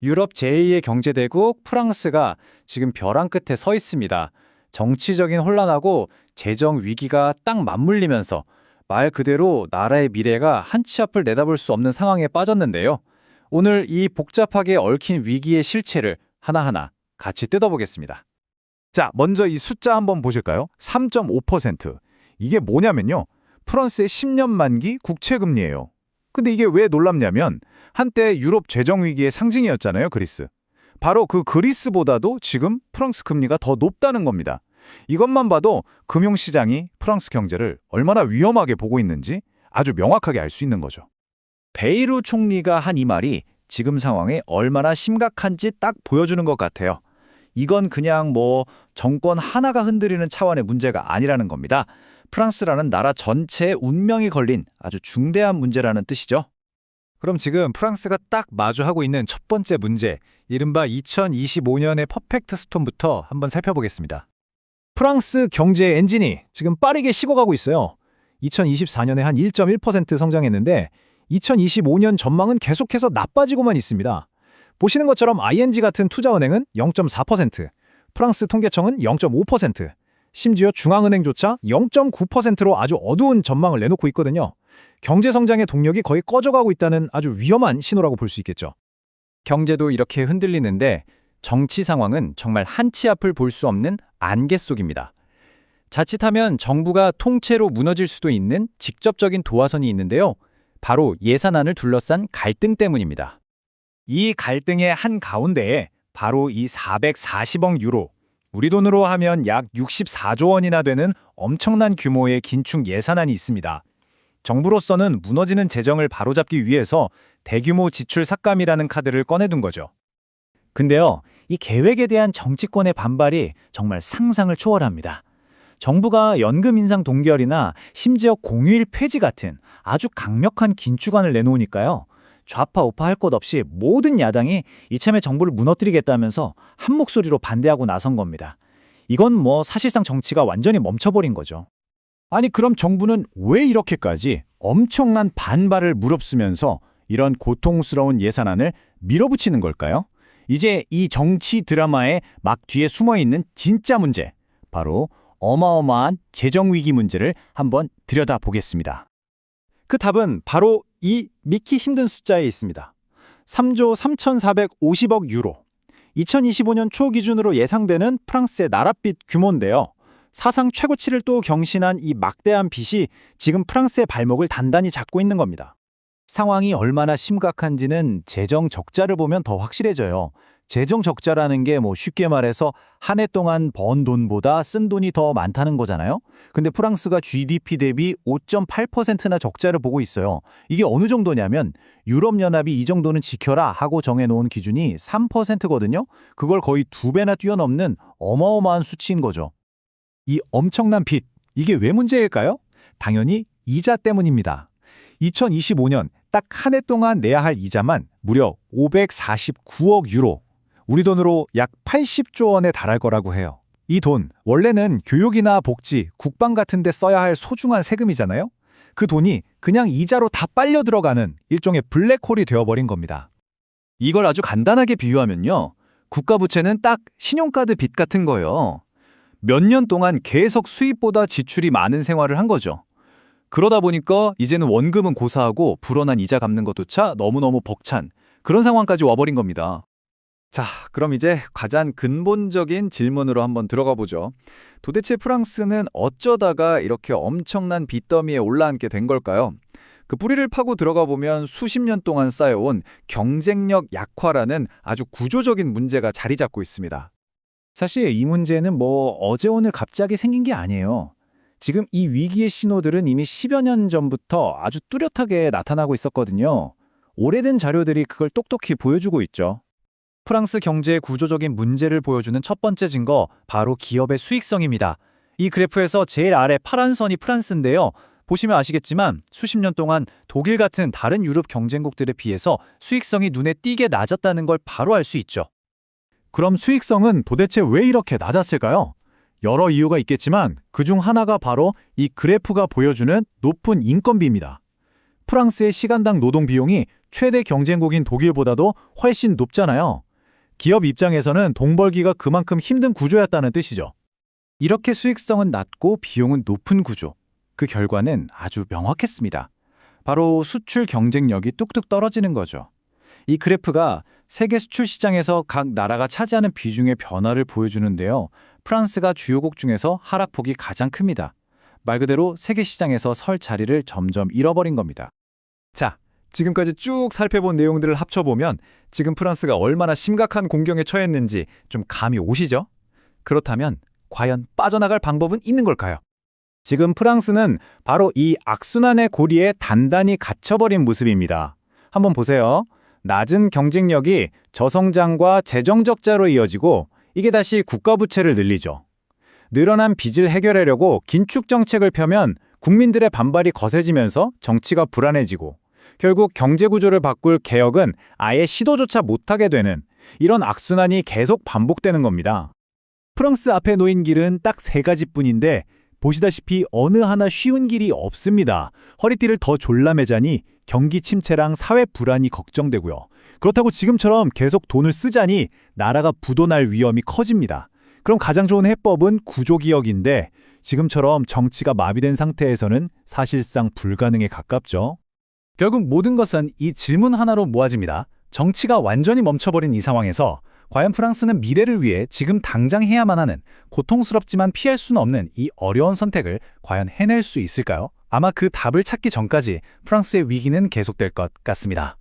유럽 제2의 경제대국 프랑스가 지금 벼랑 끝에 서 있습니다. 정치적인 혼란하고 재정 위기가 딱 맞물리면서 말 그대로 나라의 미래가 한 치 앞을 내다볼 수 없는 상황에 빠졌는데요. 오늘 이 복잡하게 얽힌 위기의 실체를 하나하나 같이 뜯어보겠습니다. 자, 먼저 이 숫자 한번 보실까요? 3.5%. 이게 뭐냐면요. 프랑스의 10년 만기 국채 금리예요. 근데 이게 왜 놀랍냐면 한때 유럽 재정 위기의 상징이었잖아요, 그리스. 바로 그 그리스보다도 지금 프랑스 금리가 더 높다는 겁니다. 이것만 봐도 금융시장이 프랑스 경제를 얼마나 위험하게 보고 있는지 아주 명확하게 알 수 있는 거죠. 베이루 총리가 한 이 말이 지금 상황에 얼마나 심각한지 딱 보여주는 것 같아요. 이건 그냥 정권 하나가 흔들리는 차원의 문제가 아니라는 겁니다. 프랑스라는 나라 전체의 운명이 걸린 아주 중대한 문제라는 뜻이죠. 그럼 지금 프랑스가 딱 마주하고 있는 첫 번째 문제, 이른바 2025년의 퍼펙트 스톰부터 한번 살펴보겠습니다. 프랑스 경제 엔진이 지금 빠르게 식어가고 있어요. 2024년에 한 1.1% 성장했는데 2025년 전망은 계속해서 나빠지고만 있습니다. 보시는 것처럼 ING 같은 투자은행은 0.4%, 프랑스 통계청은 0.5%, 심지어 중앙은행조차 0.9%로 아주 어두운 전망을 내놓고 있거든요. 경제 성장의 동력이 거의 꺼져가고 있다는 아주 위험한 신호라고 볼 수 있겠죠. 경제도 이렇게 흔들리는데 정치 상황은 정말 한 치 앞을 볼 수 없는 안개 속입니다. 자칫하면 정부가 통째로 무너질 수도 있는 직접적인 도화선이 있는데요. 바로 예산안을 둘러싼 갈등 때문입니다. 이 갈등의 한 가운데에 바로 이 440억 유로, 우리 돈으로 하면 약 64조 원이나 되는 엄청난 규모의 긴축 예산안이 있습니다. 정부로서는 무너지는 재정을 바로잡기 위해서 대규모 지출 삭감이라는 카드를 꺼내둔 거죠. 근데요, 이 계획에 대한 정치권의 반발이 정말 상상을 초월합니다. 정부가 연금 인상 동결이나 심지어 공휴일 폐지 같은 아주 강력한 긴축안을 내놓으니까요. 좌파 우파 할 것 없이 모든 야당이 이참에 정부를 무너뜨리겠다면서 한 목소리로 반대하고 나선 겁니다. 이건 사실상 정치가 완전히 멈춰버린 거죠. 아니 그럼 정부는 왜 이렇게까지 엄청난 반발을 무릅쓰면서 이런 고통스러운 예산안을 밀어붙이는 걸까요? 이제 이 정치 드라마의 막 뒤에 숨어있는 진짜 문제, 바로 어마어마한 재정위기 문제를 한번 들여다보겠습니다. 그 답은 바로 이 믿기 힘든 숫자에 있습니다. 3조 3,450억 유로. 2025년 초 기준으로 예상되는 프랑스의 나라빚 규모인데요. 사상 최고치를 또 경신한 이 막대한 빚이 지금 프랑스의 발목을 단단히 잡고 있는 겁니다. 상황이 얼마나 심각한지는 재정 적자를 보면 더 확실해져요. 재정 적자라는 게 쉽게 말해서 한 해 동안 번 돈보다 쓴 돈이 더 많다는 거잖아요. 근데 프랑스가 GDP 대비 5.8%나 적자를 보고 있어요. 이게 어느 정도냐면 유럽연합이 이 정도는 지켜라 하고 정해놓은 기준이 3%거든요. 그걸 거의 2배나 뛰어넘는 어마어마한 수치인 거죠. 이 엄청난 빚, 이게 왜 문제일까요? 당연히 이자 때문입니다. 2025년 딱 한 해 동안 내야 할 이자만 무려 549억 유로, 우리 돈으로 약 80조 원에 달할 거라고 해요. 이 돈, 원래는 교육이나 복지, 국방 같은 데 써야 할 소중한 세금이잖아요? 그 돈이 그냥 이자로 다 빨려 들어가는 일종의 블랙홀이 되어버린 겁니다. 이걸 아주 간단하게 비유하면요. 국가부채는 딱 신용카드 빚 같은 거예요. 몇 년 동안 계속 수입보다 지출이 많은 생활을 한 거죠. 그러다 보니까 이제는 원금은 고사하고 불어난 이자 갚는 것조차 너무너무 벅찬 그런 상황까지 와버린 겁니다. 자, 그럼 이제 가장 근본적인 질문으로 한번 들어가 보죠. 도대체 프랑스는 어쩌다가 이렇게 엄청난 빚더미에 올라앉게 된 걸까요? 그 뿌리를 파고 들어가 보면 수십 년 동안 쌓여온 경쟁력 약화라는 아주 구조적인 문제가 자리 잡고 있습니다. 사실 이 문제는 어제 오늘 갑자기 생긴 게 아니에요. 지금 이 위기의 신호들은 이미 10여 년 전부터 아주 뚜렷하게 나타나고 있었거든요. 오래된 자료들이 그걸 똑똑히 보여주고 있죠. 프랑스 경제의 구조적인 문제를 보여주는 첫 번째 증거, 바로 기업의 수익성입니다. 이 그래프에서 제일 아래 파란 선이 프랑스인데요. 보시면 아시겠지만 수십 년 동안 독일 같은 다른 유럽 경쟁국들에 비해서 수익성이 눈에 띄게 낮았다는 걸 바로 알 수 있죠. 그럼 수익성은 도대체 왜 이렇게 낮았을까요? 여러 이유가 있겠지만 그중 하나가 바로 이 그래프가 보여주는 높은 인건비입니다. 프랑스의 시간당 노동 비용이 최대 경쟁국인 독일보다도 훨씬 높잖아요. 기업 입장에서는 돈 벌기가 그만큼 힘든 구조였다는 뜻이죠. 이렇게 수익성은 낮고 비용은 높은 구조. 그 결과는 아주 명확했습니다. 바로 수출 경쟁력이 뚝뚝 떨어지는 거죠. 이 그래프가 세계 수출 시장에서 각 나라가 차지하는 비중의 변화를 보여주는데요. 프랑스가 주요국 중에서 하락폭이 가장 큽니다. 말 그대로 세계 시장에서 설 자리를 점점 잃어버린 겁니다. 자, 지금까지 쭉 살펴본 내용들을 합쳐보면 지금 프랑스가 얼마나 심각한 공경에 처했는지 좀 감이 오시죠? 그렇다면 과연 빠져나갈 방법은 있는 걸까요? 지금 프랑스는 바로 이 악순환의 고리에 단단히 갇혀버린 모습입니다. 한번 보세요. 낮은 경쟁력이 저성장과 재정 적자로 이어지고 이게 다시 국가 부채를 늘리죠. 늘어난 빚을 해결하려고 긴축 정책을 펴면 국민들의 반발이 거세지면서 정치가 불안해지고 결국 경제 구조를 바꿀 개혁은 아예 시도조차 못하게 되는 이런 악순환이 계속 반복되는 겁니다. 프랑스 앞에 놓인 길은 딱 3가지뿐인데 보시다시피 어느 하나 쉬운 길이 없습니다. 허리띠를 더 졸라매자니 경기 침체랑 사회 불안이 걱정되고요. 그렇다고 지금처럼 계속 돈을 쓰자니 나라가 부도날 위험이 커집니다. 그럼 가장 좋은 해법은 구조개혁인데 지금처럼 정치가 마비된 상태에서는 사실상 불가능에 가깝죠. 결국 모든 것은 이 질문 하나로 모아집니다. 정치가 완전히 멈춰버린 이 상황에서 과연 프랑스는 미래를 위해 지금 당장 해야만 하는 고통스럽지만 피할 수는 없는 이 어려운 선택을 과연 해낼 수 있을까요? 아마 그 답을 찾기 전까지 프랑스의 위기는 계속될 것 같습니다.